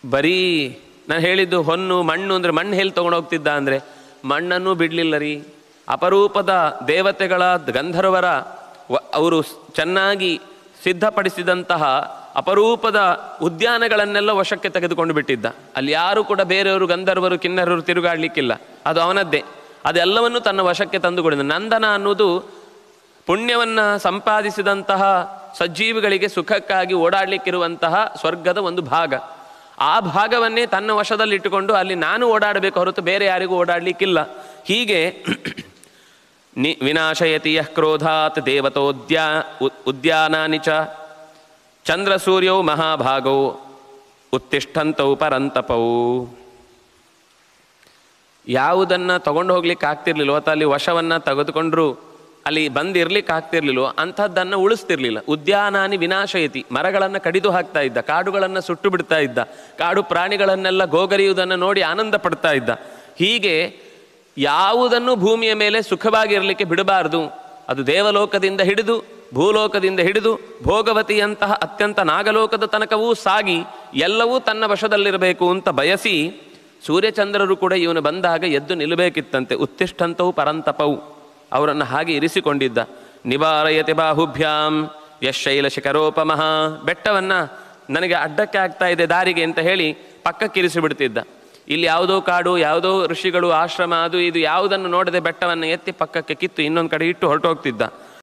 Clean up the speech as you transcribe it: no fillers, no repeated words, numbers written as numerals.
ಬರೀ ನಾನು ಹೇಳಿದ್ದು ಹೊನ್ನು ಮಣ್ಣು ಅಂದರೆ ಮಣ್ಣು ಹೇಳಿ ತೊಗೊಂಡೋಗ್ತಿದ್ದ ಅಂದರೆ ಮಣ್ಣನ್ನು ಬಿಡಲಿಲ್ಲ ರೀ. ಅಪರೂಪದ ದೇವತೆಗಳ ಗಂಧರ್ವರ ಅವರು ಚೆನ್ನಾಗಿ ಸಿದ್ಧಪಡಿಸಿದಂತಹ ಅಪರೂಪದ ಉದ್ಯಾನಗಳನ್ನೆಲ್ಲ ವಶಕ್ಕೆ ತೆಗೆದುಕೊಂಡು ಬಿಟ್ಟಿದ್ದ. ಅಲ್ಲಿ ಯಾರೂ ಕೂಡ ಬೇರೆಯವರು ಗಂಧರ್ವರು ಕಿನ್ನರರು ತಿರುಗಾಡಲಿಕ್ಕಿಲ್ಲ, ಅದು ಅವನದ್ದೇ. ಅದೆಲ್ಲವನ್ನು ತನ್ನ ವಶಕ್ಕೆ ತಂದುಕೊಡಿದ. ನಂದನ ಅನ್ನೋದು ಪುಣ್ಯವನ್ನು ಸಂಪಾದಿಸಿದಂತಹ ಸಜ್ಜೀವಿಗಳಿಗೆ ಸುಖಕ್ಕಾಗಿ ಓಡಾಡಲಿಕ್ಕಿರುವಂತಹ ಸ್ವರ್ಗದ ಒಂದು ಭಾಗ. ಆ ಭಾಗವನ್ನೇ ತನ್ನ ವಶದಲ್ಲಿಟ್ಟುಕೊಂಡು ಅಲ್ಲಿ ನಾನು ಓಡಾಡಬೇಕು ಹೊರತು ಬೇರೆ ಯಾರಿಗೂ ಓಡಾಡಲಿಕ್ಕಿಲ್ಲ. ಹೀಗೆ ವಿನಾಶಯತಿ ಯಃ ಕ್ರೋಧಾತ್ ಉದ್ಯಾನಾನಿ ಚ ಚಂದ್ರಸೂರ್ಯೌ ಮಹಾಭಾಗೌ ಉತ್ತಿಷ್ಠಂತೌ ಪರಂತಪೌ. ಯಾವುದನ್ನು ತಗೊಂಡು ಹೋಗ್ಲಿಕ್ಕೆ ಆಗ್ತಿರ್ಲಿಲ್ವೋ ಅಥವಾ ಅಲ್ಲಿ ವಶವನ್ನು ತೆಗೆದುಕೊಂಡ್ರು ಅಲ್ಲಿ ಬಂದಿರ್ಲಿಕ್ಕೆ ಆಗ್ತಿರ್ಲಿಲ್ವೋ ಅಂಥದ್ದನ್ನು ಉಳಿಸ್ತಿರ್ಲಿಲ್ಲ. ಉದ್ಯಾನಾನಿ ವಿನಾಶಯತಿ, ಮರಗಳನ್ನು ಕಡಿದು ಹಾಕ್ತಾ ಇದ್ದ, ಕಾಡುಗಳನ್ನು ಸುಟ್ಟು ಬಿಡ್ತಾ ಇದ್ದ, ಕಾಡು ಪ್ರಾಣಿಗಳನ್ನೆಲ್ಲ ಗೋಗರಿಯುವುದನ್ನು ನೋಡಿ ಆನಂದ ಪಡ್ತಾ ಇದ್ದ. ಹೀಗೆ ಯಾವುದನ್ನು ಭೂಮಿಯ ಮೇಲೆ ಸುಖವಾಗಿರಲಿಕ್ಕೆ ಬಿಡಬಾರ್ದು. ಅದು ದೇವಲೋಕದಿಂದ ಹಿಡಿದು ಭೂಲೋಕದಿಂದ ಹಿಡಿದು ಭೋಗವತಿಯಂತಹ ಅತ್ಯಂತ ನಾಗಲೋಕದ ತನಕವೂ ಸಾಗಿ ಎಲ್ಲವೂ ತನ್ನ ವಶದಲ್ಲಿರಬೇಕು ಅಂತ ಬಯಸಿ ಸೂರ್ಯಚಂದ್ರರು ಕೂಡ ಇವನು ಬಂದಾಗ ಎದ್ದು ನಿಲ್ಲಬೇಕಿತ್ತಂತೆ. ಉತ್ತಿಷ್ಠಂತವು ಪರಂತಪವು, ಅವರನ್ನು ಹಾಗೆ ಇರಿಸಿಕೊಂಡಿದ್ದ. ನಿವಾರಯತೆ ಬಾಹುಭ್ಯಾಂ ಯಶೈಲ ಶಿಖರೋಪಮಃ, ಬೆಟ್ಟವನ್ನು ನನಗೆ ಅಡ್ಡಕ್ಕೆ ಆಗ್ತಾ ಇದೆ ದಾರಿಗೆ ಅಂತ ಹೇಳಿ ಪಕ್ಕಕ್ಕಿರಿಸಿ ಬಿಡ್ತಿದ್ದ. ಇಲ್ಲಿ ಯಾವುದೋ ಕಾಡು, ಯಾವುದೋ ಋಷಿಗಳು ಆಶ್ರಮ, ಅದು ಇದು ಯಾವುದನ್ನು ನೋಡದೆ ಬೆಟ್ಟವನ್ನು ಎತ್ತಿ ಪಕ್ಕಕ್ಕೆ ಕಿತ್ತು ಇನ್ನೊಂದು ಕಡೆ ಇಟ್ಟು ಹೊರಟೋಗ್ತಿದ್ದ.